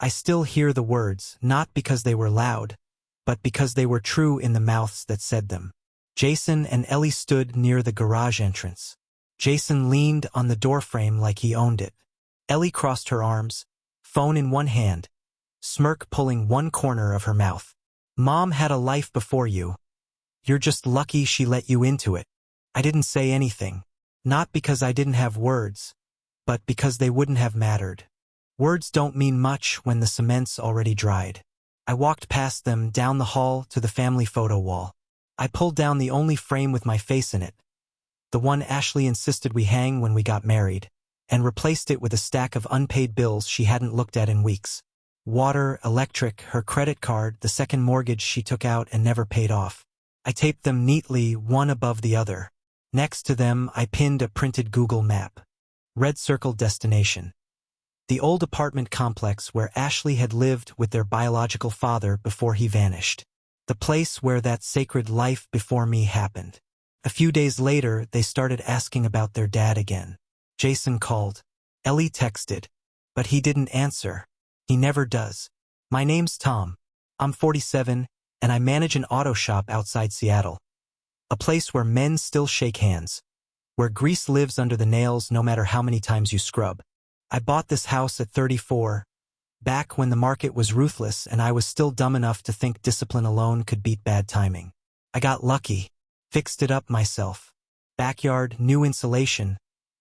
I still hear the words, not because they were loud, but because they were true in the mouths that said them. Jason and Ellie stood near the garage entrance. Jason leaned on the doorframe like he owned it. Ellie crossed her arms, phone in one hand, smirk pulling one corner of her mouth. Mom had a life before you. You're just lucky she let you into it. I didn't say anything. Not because I didn't have words, but because they wouldn't have mattered. Words don't mean much when the cement's already dried. I walked past them down the hall to the family photo wall. I pulled down the only frame with my face in it, the one Ashley insisted we hang when we got married, and replaced it with a stack of unpaid bills she hadn't looked at in weeks. Water, electric, her credit card, the second mortgage she took out and never paid off. I taped them neatly, one above the other. Next to them, I pinned a printed Google map. Red circled destination. The old apartment complex where Ashley had lived with their biological father before he vanished. The place where that sacred life before me happened. A few days later, they started asking about their dad again. Jason called. Ellie texted. But he didn't answer. He never does. My name's Tom. I'm 47, and I manage an auto shop outside Seattle. A place where men still shake hands. Where grease lives under the nails no matter how many times you scrub. I bought this house at 34, back when the market was ruthless and I was still dumb enough to think discipline alone could beat bad timing. I got lucky. Fixed it up myself. Backyard, new insulation.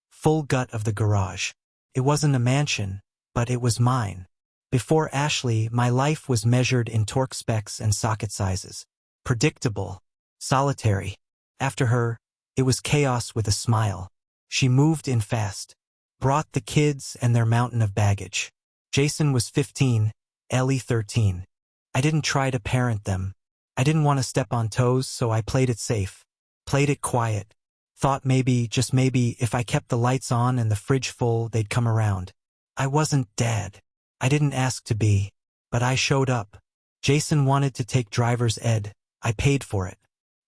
Full gut of the garage. It wasn't a mansion, but it was mine. Before Ashley, my life was measured in torque specs and socket sizes. Predictable. Solitary. After her, it was chaos with a smile. She moved in fast. Brought the kids and their mountain of baggage. Jason was 15, Ellie 13. I didn't try to parent them. I didn't want to step on toes, so I played it safe. Played it quiet. Thought maybe, just maybe, if I kept the lights on and the fridge full, they'd come around. I wasn't dad. I didn't ask to be. But I showed up. Jason wanted to take driver's ed. I paid for it.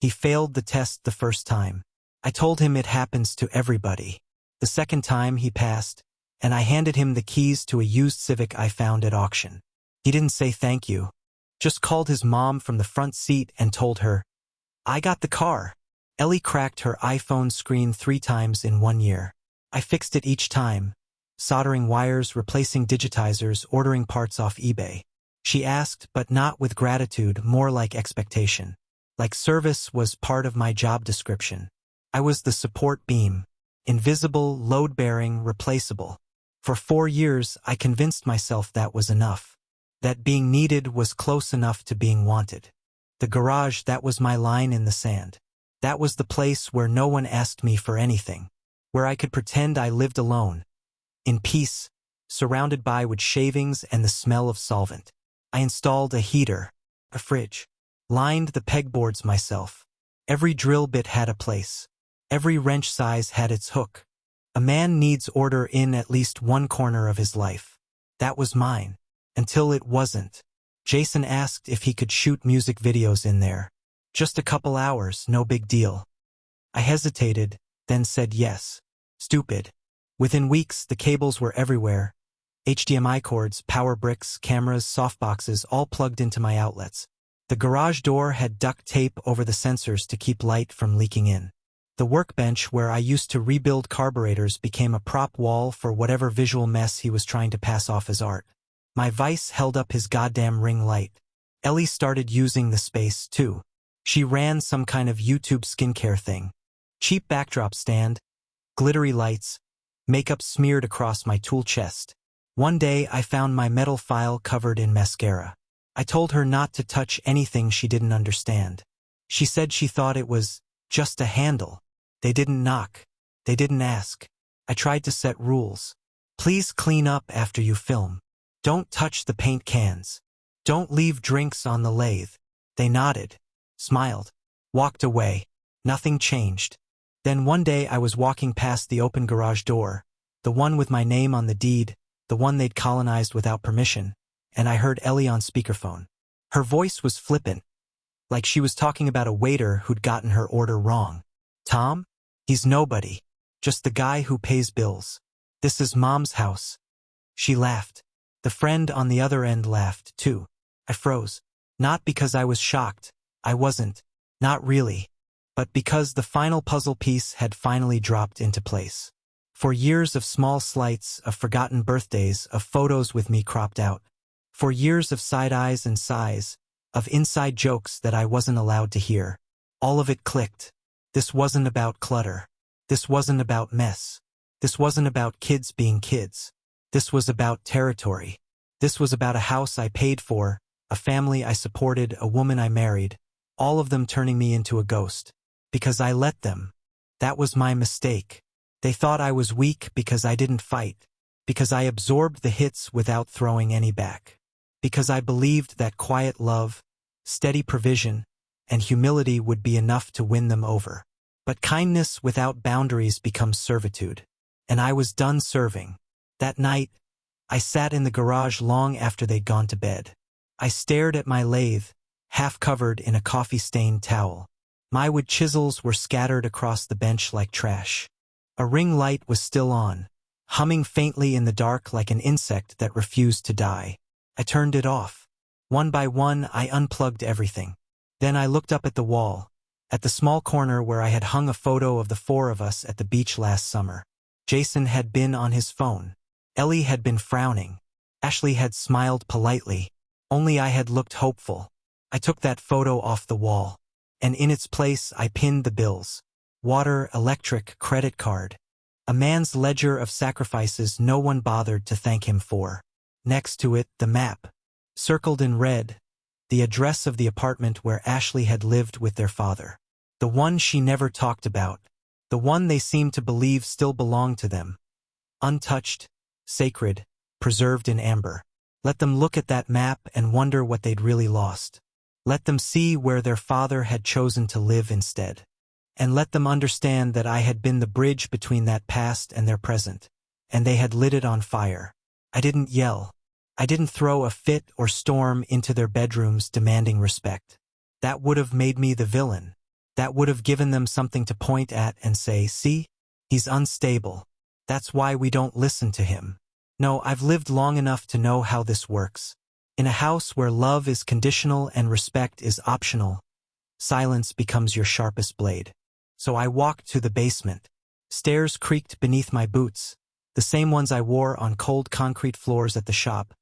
He failed the test the first time. I told him it happens to everybody. The second time he passed, and I handed him the keys to a used Civic I found at auction. He didn't say thank you. Just called his mom from the front seat and told her, I got the car. Ellie cracked her iPhone screen 3 times in 1 year. I fixed it each time. Soldering wires, replacing digitizers, ordering parts off eBay. She asked, but not with gratitude, more like expectation. Like service was part of my job description. I was the support beam. Invisible, load-bearing, replaceable. For 4 years, I convinced myself that was enough. That being needed was close enough to being wanted. The garage, that was my line in the sand. That was the place where no one asked me for anything. Where I could pretend I lived alone. In peace, surrounded by wood shavings and the smell of solvent. I installed a heater, a fridge. Lined the pegboards myself. Every drill bit had a place. Every wrench size had its hook. A man needs order in at least one corner of his life. That was mine. Until it wasn't. Jason asked if he could shoot music videos in there. Just a couple hours, no big deal. I hesitated, then said yes. Stupid. Within weeks, the cables were everywhere. HDMI cords, power bricks, cameras, softboxes, all plugged into my outlets. The garage door had duct tape over the sensors to keep light from leaking in. The workbench where I used to rebuild carburetors became a prop wall for whatever visual mess he was trying to pass off as art. My vice held up his goddamn ring light. Ellie started using the space, too. She ran some kind of YouTube skincare thing. Cheap backdrop stand, glittery lights, makeup smeared across my tool chest. One day I found my metal file covered in mascara. I told her not to touch anything she didn't understand. She said she thought it was just a handle. They didn't knock. They didn't ask. I tried to set rules. Please clean up after you film. Don't touch the paint cans. Don't leave drinks on the lathe. They nodded, smiled, walked away. Nothing changed. Then one day I was walking past the open garage door, the one with my name on the deed, the one they'd colonized without permission, and I heard Ellie on speakerphone. Her voice was flippant, like she was talking about a waiter who'd gotten her order wrong. Tom? He's nobody. Just the guy who pays bills. This is Mom's house. She laughed. The friend on the other end laughed, too. I froze. Not because I was shocked. I wasn't. Not really. But because the final puzzle piece had finally dropped into place. For years of small slights, of forgotten birthdays, of photos with me cropped out. For years of side eyes and sighs, of inside jokes that I wasn't allowed to hear. All of it clicked. This wasn't about clutter. This wasn't about mess. This wasn't about kids being kids. This was about territory. This was about a house I paid for, a family I supported, a woman I married, all of them turning me into a ghost. Because I let them. That was my mistake. They thought I was weak because I didn't fight. Because I absorbed the hits without throwing any back. Because I believed that quiet love, steady provision, and humility would be enough to win them over. But kindness without boundaries becomes servitude. And I was done serving. That night, I sat in the garage long after they'd gone to bed. I stared at my lathe, half covered in a coffee-stained towel. My wood chisels were scattered across the bench like trash. A ring light was still on, humming faintly in the dark like an insect that refused to die. I turned it off. One by one, I unplugged everything. Then I looked up at the wall, at the small corner where I had hung a photo of the four of us at the beach last summer. Jason had been on his phone. Ellie had been frowning. Ashley had smiled politely. Only I had looked hopeful. I took that photo off the wall, and in its place I pinned the bills. Water, electric, credit card. A man's ledger of sacrifices no one bothered to thank him for. Next to it, the map. Circled in red, the address of the apartment where Ashley had lived with their father. The one she never talked about. The one they seemed to believe still belonged to them. Untouched, sacred, preserved in amber. Let them look at that map and wonder what they'd really lost. Let them see where their father had chosen to live instead. And let them understand that I had been the bridge between that past and their present. And they had lit it on fire. I didn't yell. I didn't throw a fit or storm into their bedrooms demanding respect. That would have made me the villain. That would have given them something to point at and say, see? He's unstable. That's why we don't listen to him. No, I've lived long enough to know how this works. In a house where love is conditional and respect is optional, silence becomes your sharpest blade. So I walked to the basement. Stairs creaked beneath my boots, the same ones I wore on cold concrete floors at the shop,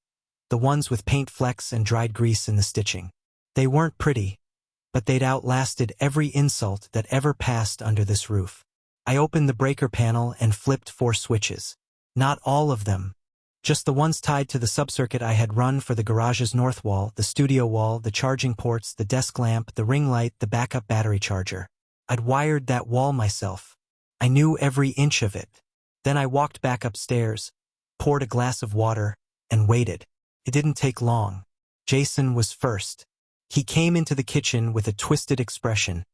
the ones with paint flecks and dried grease in the stitching. They weren't pretty, but they'd outlasted every insult that ever passed under this roof. I opened the breaker panel and flipped 4 switches. Not all of them. Just the ones tied to the subcircuit I had run for the garage's north wall, the studio wall, the charging ports, the desk lamp, the ring light, the backup battery charger. I'd wired that wall myself. I knew every inch of it. Then I walked back upstairs, poured a glass of water, and waited. It didn't take long. Jason was first. He came into the kitchen with a twisted expression,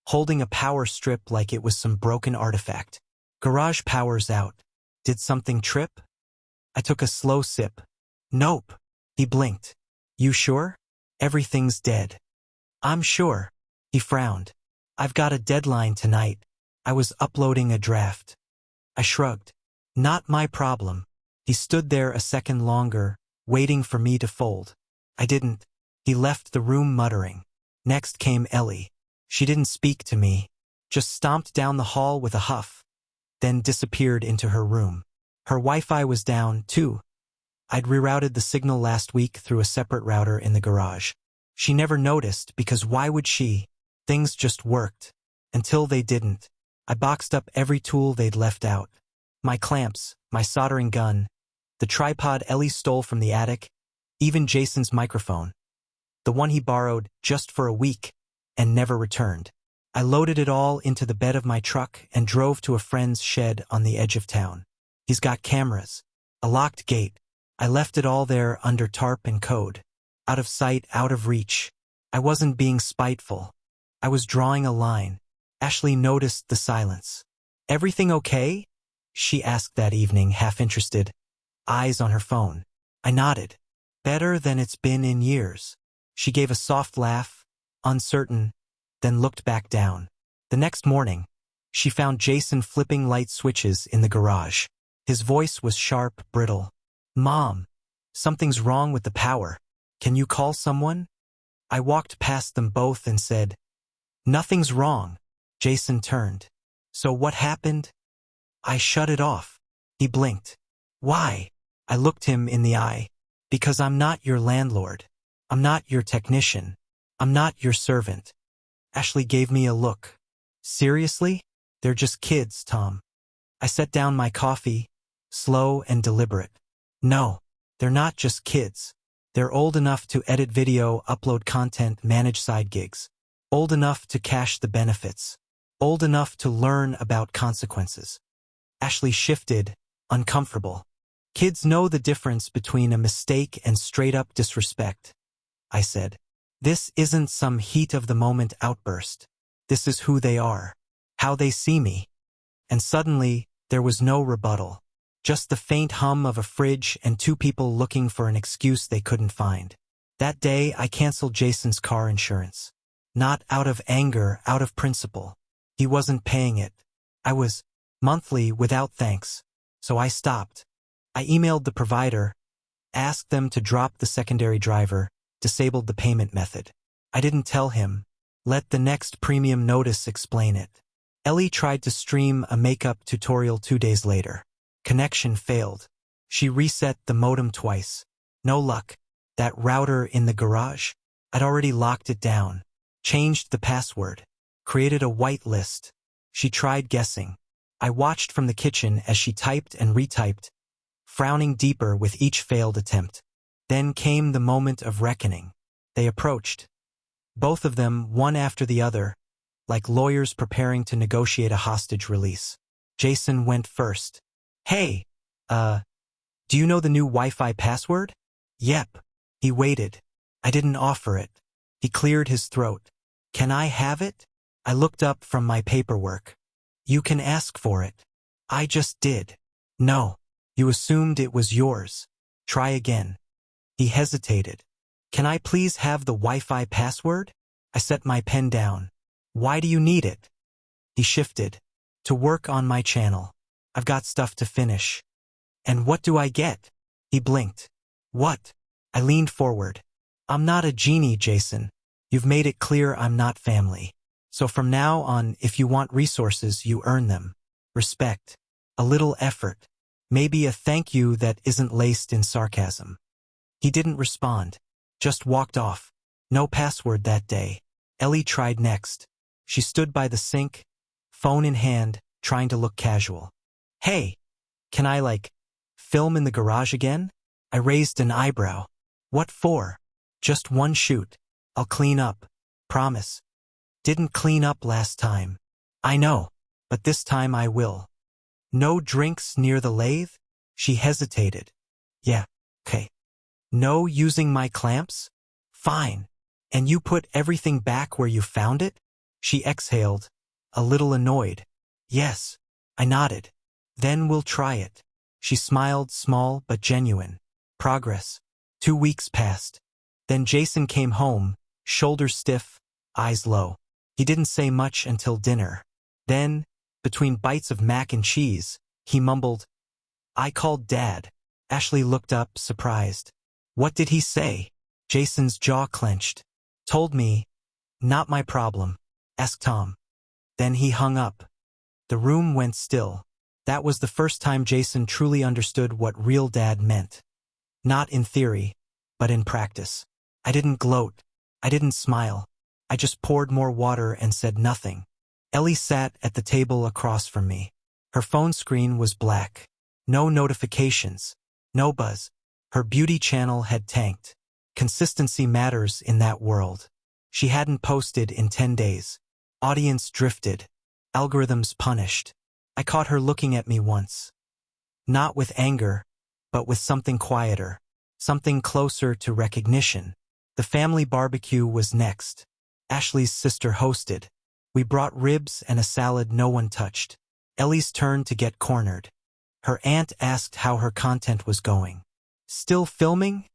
holding a power strip like it was some broken artifact. Garage power's out. Did something trip? I took a slow sip. Nope. He blinked. You sure? Everything's dead. I'm sure. He frowned. I've got a deadline tonight. I was uploading a draft. I shrugged. Not my problem. He stood there a second longer, waiting for me to fold. I didn't. He left the room muttering. Next came Ellie. She didn't speak to me, just stomped down the hall with a huff, then disappeared into her room. Her Wi-Fi was down, too. I'd rerouted the signal last week through a separate router in the garage. She never noticed because why would she? Things just worked. Until they didn't. I boxed up every tool they'd left out. My clamps, my soldering gun, the tripod Ellie stole from the attic, even Jason's microphone. The one he borrowed just for a week and never returned. I loaded it all into the bed of my truck and drove to a friend's shed on the edge of town. He's got cameras, a locked gate. I left it all there under tarp and code. Out of sight, out of reach. I wasn't being spiteful. I was drawing a line. Ashley noticed the silence. Everything okay? She asked that evening, half interested, eyes on her phone. I nodded. Better than it's been in years. She gave a soft laugh, uncertain, then looked back down. The next morning, she found Jason flipping light switches in the garage. His voice was sharp, brittle. Mom, Something's wrong with the power. Can you call someone? I walked past them both and said, Nothing's wrong. Jason turned. So what happened? I shut it off. He blinked. Why? I looked him in the eye. Because I'm not your landlord. I'm not your technician. I'm not your servant. Ashley gave me a look. Seriously? They're just kids, Tom. I set down my coffee, slow and deliberate. No, they're not just kids. They're old enough to edit video, upload content, manage side gigs. Old enough to cash the benefits. Old enough to learn about consequences. Ashley shifted, uncomfortable. Kids know the difference between a mistake and straight-up disrespect, I said. This isn't some heat-of-the-moment outburst. This is who they are, how they see me. And suddenly, there was no rebuttal. Just the faint hum of a fridge and two people looking for an excuse they couldn't find. That day, I canceled Jason's car insurance. Not out of anger, out of principle. He wasn't paying it. I was monthly without thanks. So I stopped. I emailed the provider, asked them to drop the secondary driver, disabled the payment method. I didn't tell him. Let the next premium notice explain it. Ellie tried to stream a makeup tutorial 2 days later. Connection failed. She reset the modem twice. No luck. That router in the garage? I'd already locked it down. Changed the password. Created a whitelist. She tried guessing. I watched from the kitchen as she typed and retyped, frowning deeper with each failed attempt. Then came the moment of reckoning. They approached. Both of them, one after the other, like lawyers preparing to negotiate a hostage release. Jason went first. Hey, do you know the new Wi-Fi password? Yep. He waited. I didn't offer it. He cleared his throat. Can I have it? I looked up from my paperwork. You can ask for it. I just did. No. You assumed it was yours. Try again. He hesitated. Can I please have the Wi-Fi password? I set my pen down. Why do you need it? He shifted. To work on my channel. I've got stuff to finish. And what do I get? He blinked. What? I leaned forward. I'm not a genie, Jason. You've made it clear I'm not family. So from now on, if you want resources, you earn them. Respect. A little effort. Maybe a thank you that isn't laced in sarcasm. He didn't respond. Just walked off. No password that day. Ellie tried next. She stood by the sink, phone in hand, trying to look casual. Hey, can I, film in the garage again? I raised an eyebrow. What for? Just one shoot. I'll clean up. Promise. Didn't clean up last time. I know, but this time I will. No drinks near the lathe? She hesitated. Yeah, okay. No using my clamps? Fine. And you put everything back where you found it? She exhaled, a little annoyed. Yes. I nodded. Then we'll try it. She smiled, small but genuine. Progress. 2 weeks passed. Then Jason came home, shoulders stiff, eyes low. He didn't say much until dinner. Then, between bites of mac and cheese, he mumbled, I called Dad. Ashley looked up, surprised. What did he say? Jason's jaw clenched. Told me, not my problem. Ask Tom. Then he hung up. The room went still. That was the first time Jason truly understood what real dad meant. Not in theory, but in practice. I didn't gloat. I didn't smile. I just poured more water and said nothing. Ellie sat at the table across from me. Her phone screen was black. No notifications. No buzz. Her beauty channel had tanked. Consistency matters in that world. She hadn't posted in 10 days. Audience drifted. Algorithms punished. I caught her looking at me once. Not with anger, but with something quieter. Something closer to recognition. The family barbecue was next. Ashley's sister hosted. We brought ribs and a salad no one touched. Ellie's turn to get cornered. Her aunt asked how her content was going. Still filming?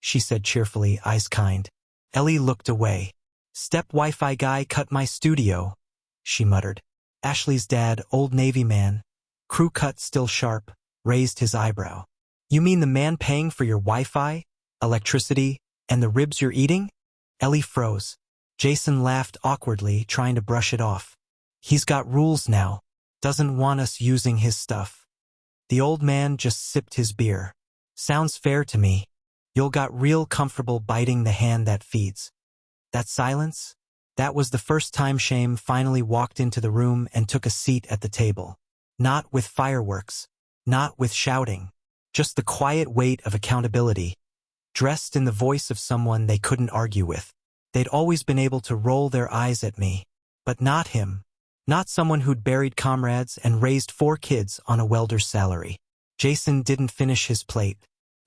She said cheerfully, eyes kind. Ellie looked away. Step Wi-Fi guy cut my studio, she muttered. Ashley's dad, old Navy man, crew cut still sharp, raised his eyebrow. You mean the man paying for your Wi-Fi, electricity, and the ribs you're eating? Ellie froze. Jason laughed awkwardly, trying to brush it off. He's got rules now. Doesn't want us using his stuff. The old man just sipped his beer. Sounds fair to me. You'll got real comfortable biting the hand that feeds. That silence? That was the first time Shame finally walked into the room and took a seat at the table. Not with fireworks. Not with shouting. Just the quiet weight of accountability. Dressed in the voice of someone they couldn't argue with. They'd always been able to roll their eyes at me. But not him. Not someone who'd buried comrades and raised 4 kids on a welder's salary. Jason didn't finish his plate.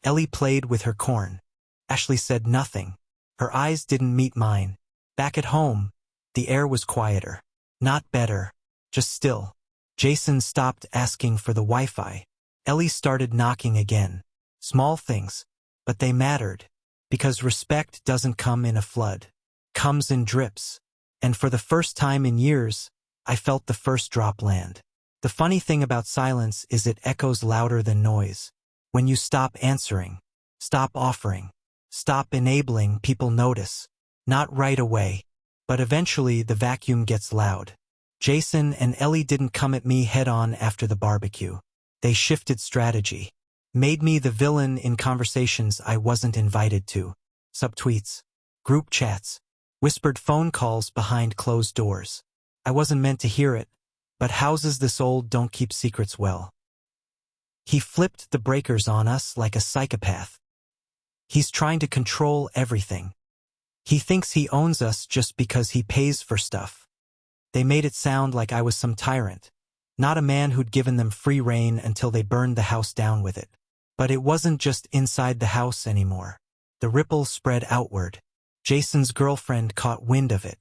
Ellie played with her corn. Ashley said nothing. Her eyes didn't meet mine. Back at home, the air was quieter. Not better. Just still. Jason stopped asking for the Wi-Fi. Ellie started knocking again. Small things. But they mattered. Because respect doesn't come in a flood. Comes in drips. And for the first time in years, I felt the first drop land. The funny thing about silence is it echoes louder than noise. When you stop answering, stop offering, stop enabling, people notice. Not right away, but eventually the vacuum gets loud. Jason and Ellie didn't come at me head-on after the barbecue. They shifted strategy. Made me the villain in conversations I wasn't invited to. Subtweets, group chats, whispered phone calls behind closed doors. I wasn't meant to hear it, but houses this old don't keep secrets well. He flipped the breakers on us like a psychopath. He's trying to control everything. He thinks he owns us just because he pays for stuff. They made it sound like I was some tyrant, not a man who'd given them free rein until they burned the house down with it. But it wasn't just inside the house anymore. The ripple spread outward. Jason's girlfriend caught wind of it.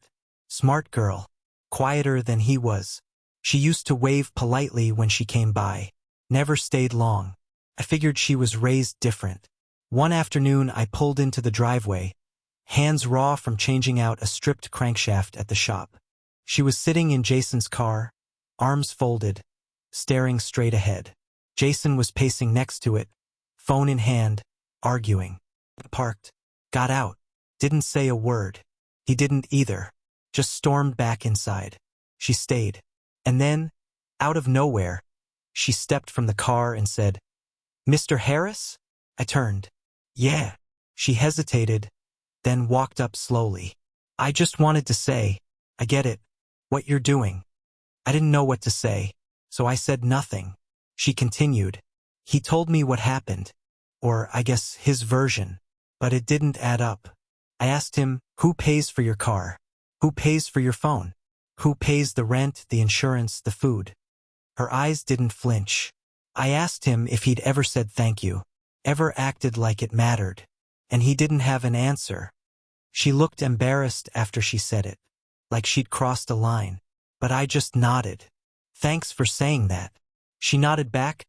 Smart girl. Quieter than he was. She used to wave politely when she came by. Never stayed long. I figured she was raised different. One afternoon I pulled into the driveway, hands raw from changing out a stripped crankshaft at the shop. She was sitting in Jason's car, arms folded, staring straight ahead. Jason was pacing next to it, phone in hand, arguing. Parked. Got out. Didn't say a word. He didn't either. Just stormed back inside. She stayed. And then, out of nowhere, she stepped from the car and said, "Mr. Harris?" I turned. "Yeah." She hesitated, then walked up slowly. "I just wanted to say, I get it, what you're doing." I didn't know what to say, so I said nothing. She continued. "He told me what happened, or I guess his version, but it didn't add up. I asked him, who pays for your car? Who pays for your phone? Who pays the rent, the insurance, the food?" Her eyes didn't flinch. I asked him if he'd ever said thank you, ever acted like it mattered, and he didn't have an answer. She looked embarrassed after she said it, like she'd crossed a line, but I just nodded. "Thanks for saying that." She nodded back,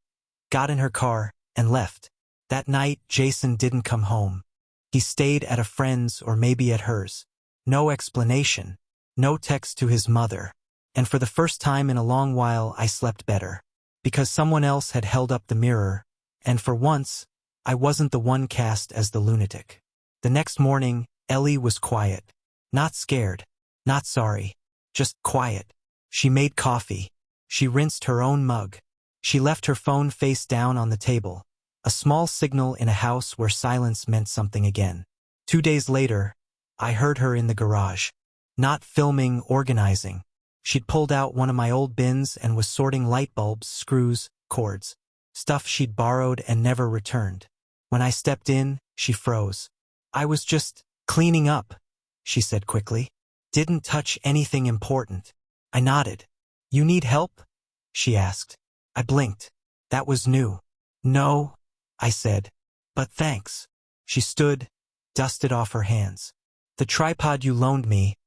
got in her car, and left. That night, Jason didn't come home. He stayed at a friend's or maybe at hers. No explanation. No text to his mother. And for the first time in a long while, I slept better. Because someone else had held up the mirror, and for once, I wasn't the one cast as the lunatic. The next morning, Ellie was quiet. Not scared. Not sorry. Just quiet. She made coffee. She rinsed her own mug. She left her phone face down on the table. A small signal in a house where silence meant something again. 2 days later, I heard her in the garage. Not filming, organizing. She'd pulled out one of my old bins and was sorting light bulbs, screws, cords. Stuff she'd borrowed and never returned. When I stepped in, she froze. "I was just cleaning up," she said quickly. "Didn't touch anything important." I nodded. "You need help?" she asked. I blinked. That was new. "No," I said. "But thanks." She stood, dusted off her hands. "The tripod you loaned me."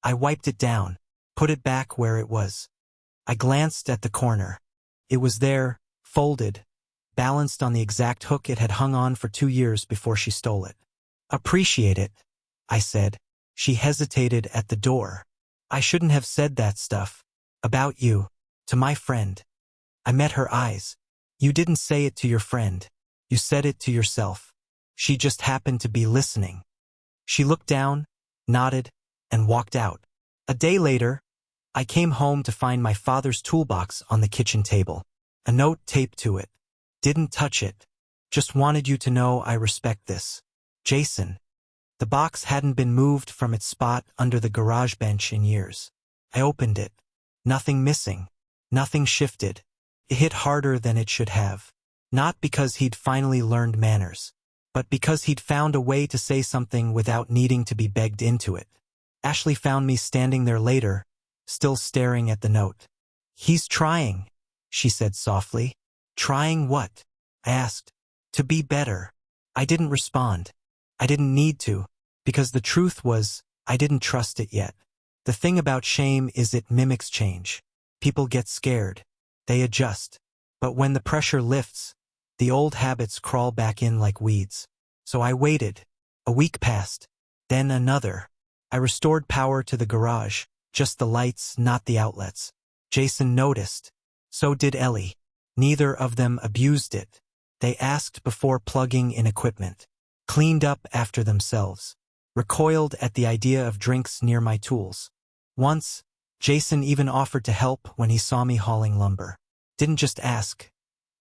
I wiped it down, put it back where it was. I glanced at the corner. It was there, folded, balanced on the exact hook it had hung on for 2 years before she stole it. "Appreciate it," I said. She hesitated at the door. "I shouldn't have said that stuff. About you. To my friend." I met her eyes. "You didn't say it to your friend. You said it to yourself. She just happened to be listening. She looked down, nodded, and walked out. A day later, I came home to find my father's toolbox on the kitchen table. A note taped to it. Didn't touch it. Just wanted you to know I respect this. Jason. The box hadn't been moved from its spot under the garage bench in years. I opened it. Nothing missing. Nothing shifted. It hit harder than it should have. Not because he'd finally learned manners, but because he'd found a way to say something without needing to be begged into it. Ashley found me standing there later, still staring at the note. He's trying, she said softly. Trying what? I asked. To be better. I didn't respond. I didn't need to, because the truth was, I didn't trust it yet. The thing about shame is it mimics change. People get scared. They adjust. But when the pressure lifts, the old habits crawl back in like weeds. So I waited. A week passed. Then another. I restored power to the garage, just the lights, not the outlets. Jason noticed. So did Ellie. Neither of them abused it. They asked before plugging in equipment. Cleaned up after themselves. Recoiled at the idea of drinks near my tools. Once, Jason even offered to help when he saw me hauling lumber. Didn't just ask.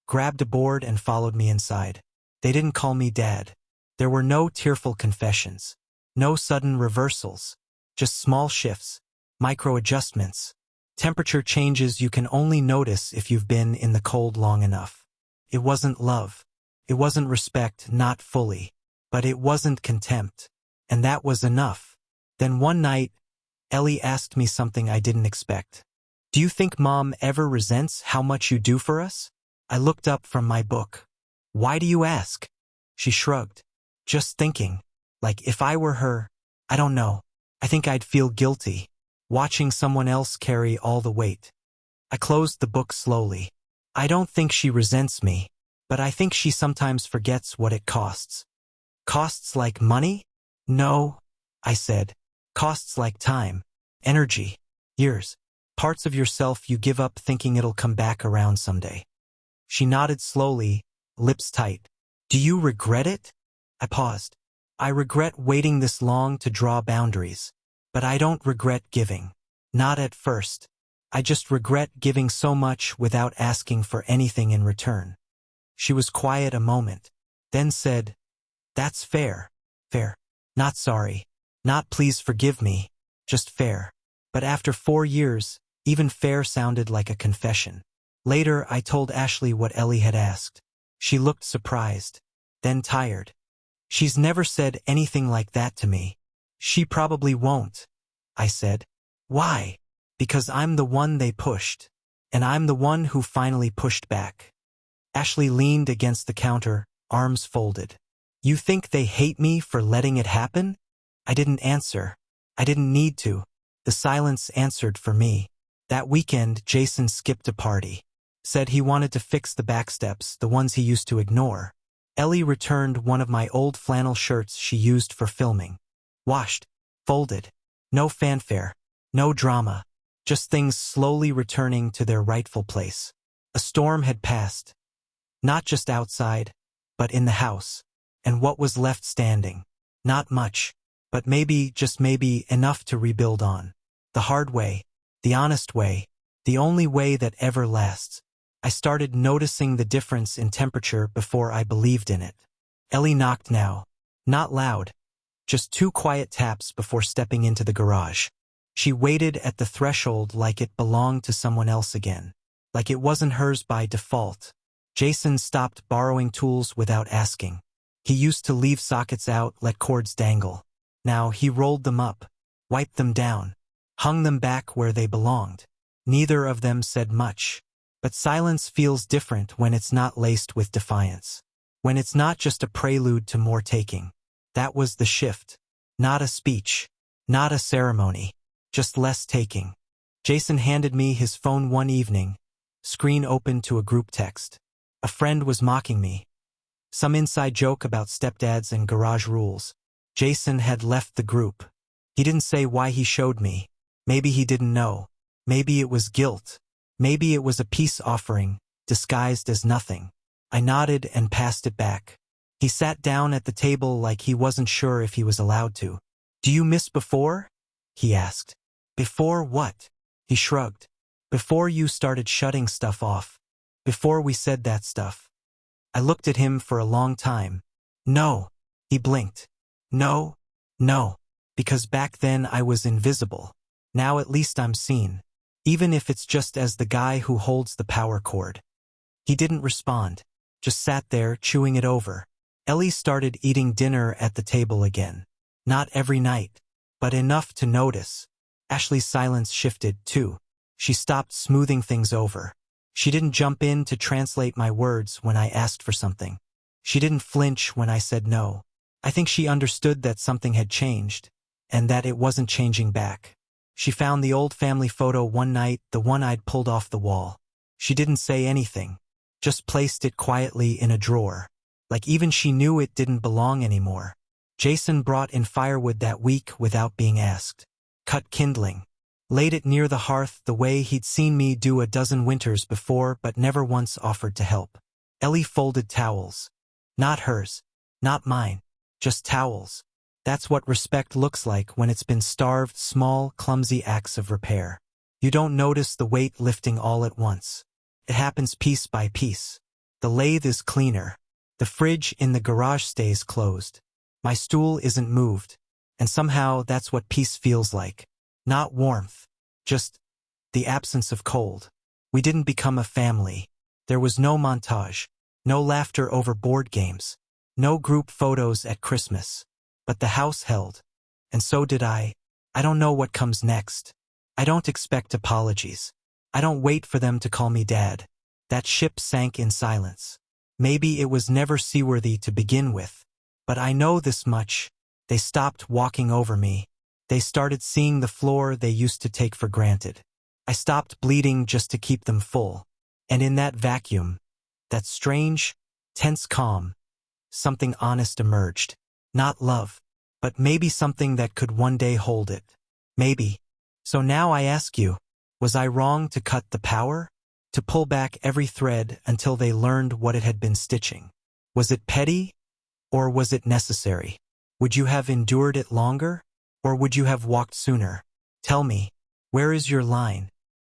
Grabbed a board and followed me inside. They didn't call me Dad. There were no tearful confessions. No sudden reversals. Just small shifts. Micro adjustments. Temperature changes you can only notice if you've been in the cold long enough. It wasn't love. It wasn't respect, not fully. But it wasn't contempt. And that was enough. Then one night, Ellie asked me something I didn't expect. Do you think Mom ever resents how much you do for us? I looked up from my book. Why do you ask? She shrugged. Just thinking. Like if I were her, I don't know. I think I'd feel guilty, watching someone else carry all the weight. I closed the book slowly. I don't think she resents me, but I think she sometimes forgets what it costs. Costs like money? No, I said. Costs like time, energy, years. Parts of yourself you give up thinking it'll come back around someday. She nodded slowly, lips tight. Do you regret it? I paused. I regret waiting this long to draw boundaries, but I don't regret giving. Not at first. I just regret giving so much without asking for anything in return. She was quiet a moment, then said, That's fair. Fair. Not sorry. Not please forgive me. Just fair. But after 4 years, even fair sounded like a confession. Later, I told Ashley what Ellie had asked. She looked surprised, then tired. She's never said anything like that to me. She probably won't, I said. Why? Because I'm the one they pushed. And I'm the one who finally pushed back. Ashley leaned against the counter, arms folded. You think they hate me for letting it happen? I didn't answer. I didn't need to. The silence answered for me. That weekend, Jason skipped a party. Said he wanted to fix the back steps, the ones he used to ignore. Ellie returned one of my old flannel shirts she used for filming. Washed. Folded. No fanfare. No drama. Just things slowly returning to their rightful place. A storm had passed. Not just outside, but in the house. And what was left standing? Not much. But maybe, just maybe, enough to rebuild on. The hard way. The honest way. The only way that ever lasts. I started noticing the difference in temperature before I believed in it. Ellie knocked now. Not loud. Just 2 quiet taps before stepping into the garage. She waited at the threshold like it belonged to someone else again. Like it wasn't hers by default. Jason stopped borrowing tools without asking. He used to leave sockets out, let cords dangle. Now he rolled them up, wiped them down, hung them back where they belonged. Neither of them said much. But silence feels different when it's not laced with defiance. When it's not just a prelude to more taking. That was the shift. Not a speech. Not a ceremony. Just less taking. Jason handed me his phone one evening. Screen open to a group text. A friend was mocking me. Some inside joke about stepdads and garage rules. Jason had left the group. He didn't say why he showed me. Maybe he didn't know. Maybe it was guilt. Maybe it was a peace offering, disguised as nothing. I nodded and passed it back. He sat down at the table like he wasn't sure if he was allowed to. "Do you miss before?" he asked. "Before what?" He shrugged. "Before you started shutting stuff off. Before we said that stuff." I looked at him for a long time. "No." He blinked. "No. No. Because back then I was invisible. Now at least I'm seen. Even if it's just as the guy who holds the power cord." He didn't respond. Just sat there, chewing it over. Ellie started eating dinner at the table again. Not every night, but enough to notice. Ashley's silence shifted, too. She stopped smoothing things over. She didn't jump in to translate my words when I asked for something. She didn't flinch when I said no. I think she understood that something had changed, and that it wasn't changing back. She found the old family photo one night, the one I'd pulled off the wall. She didn't say anything, just placed it quietly in a drawer. Like even she knew it didn't belong anymore. Jason brought in firewood that week without being asked. Cut kindling. Laid it near the hearth the way he'd seen me do a dozen winters before but never once offered to help. Ellie folded towels. Not hers. Not mine. Just towels. That's what respect looks like when it's been starved small, clumsy acts of repair. You don't notice the weight lifting all at once. It happens piece by piece. The lathe is cleaner. The fridge in the garage stays closed. My stool isn't moved. And somehow that's what peace feels like. Not warmth. Just the absence of cold. We didn't become a family. There was no montage. No laughter over board games. No group photos at Christmas. But the house held. And so did I. I don't know what comes next. I don't expect apologies. I don't wait for them to call me Dad. That ship sank in silence. Maybe it was never seaworthy to begin with. But I know this much. They stopped walking over me. They started seeing the floor they used to take for granted. I stopped bleeding just to keep them full. And in that vacuum, that strange, tense calm, something honest emerged. Not love, but maybe something that could one day hold it. Maybe. So now I ask you, was I wrong to cut the power? To pull back every thread until they learned what it had been stitching? Was it petty? Or was it necessary? Would you have endured it longer? Or would you have walked sooner? Tell me, where is your line?